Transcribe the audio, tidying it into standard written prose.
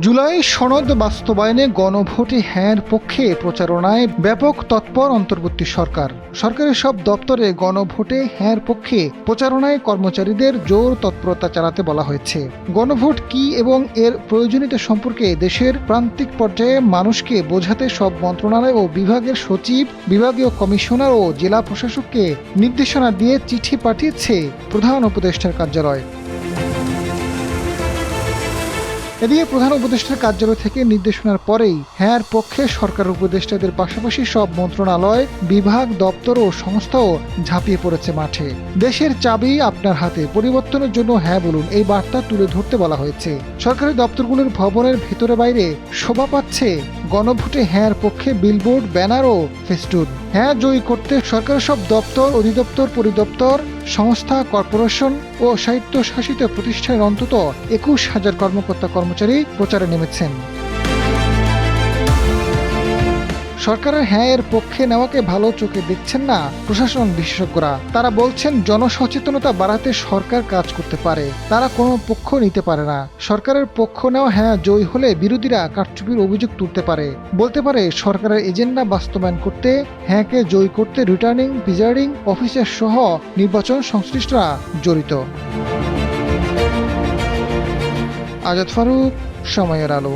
জুলাই সনদ বাস্তবায়নে গণভোটে হ্যাঁর পক্ষে প্রচারণায় ব্যাপক তৎপর অন্তর্বর্তী সরকার। সরকারের সব দপ্তরে গণভোটে হ্যাঁর পক্ষে প্রচারণায় কর্মচারীদের জোর তৎপরতা চালাতে বলা হয়েছে। গণভোট কি এবং এর প্রয়োজনীয়তা সম্পর্কে দেশের প্রান্তিক পর্যায়ে মানুষকে বোঝাতে সব মন্ত্রণালয় ও বিভাগের সচিব, বিভাগীয় কমিশনার ও জেলা প্রশাসককে নির্দেশনা দিয়ে চিঠি পাঠিয়েছে প্রধান উপদেষ্টার কার্যালয়। এদিকে প্রধান উপদেষ্টার কার্যালয় থেকে নির্দেশনার পরেই হ্যাঁর পক্ষে সরকার উপদেষ্টাদের পাশাপাশি সব মন্ত্রণালয়, বিভাগ, দপ্তর ও সংস্থাও ঝাঁপিয়ে পড়েছে মাঠে। দেশের চাবি আপনার হাতে, পরিবর্তনের জন্য হ্যাঁ বলুন, এই বার্তা তুলে ধরতে বলা হয়েছে। সরকারি দপ্তরগুলোর ভবনের ভেতরে বাইরে শোভা পাচ্ছে গণভোটে হ্যাঁর পক্ষে বিলবোর্ড, ব্যানার ও ফেস্টুন। হ্যাঁ জয়ী করতে সরকারের সব দপ্তর, অধিদপ্তর, পরিদপ্তর, সংস্থা, কর্পোরেশন ও স্বায়ত্তশাসিত প্রতিষ্ঠানের অন্তত ২১,০০০ কর্মকর্তা-কর্মচারী প্রচারে নেমেছেন। সরকারের হ্যাঁ এর পক্ষে নেওয়াকে ভালো চোখে দেখছেন না প্রশাসন বিশেষজ্ঞরা। তারা বলছেন, জনসচেতনতা বাড়াতে সরকার কাজ করতে পারে, তারা কোনো পক্ষ নিতে পারে না। সরকারের পক্ষ নেওয়া হ্যাঁ জয়ী হলে বিরোধীরা কারচুপির অভিযোগ তুলতে পারে, বলতে পারে সরকারের এজেন্ডা বাস্তবায়ন করতে, হ্যাঁকে জয়ী করতে রিটার্নিং, প্রিজাইডিং অফিসার সহ নির্বাচন সংশ্লিষ্টরা জড়িত। আজাদ ফারুক, সময়ের আলো।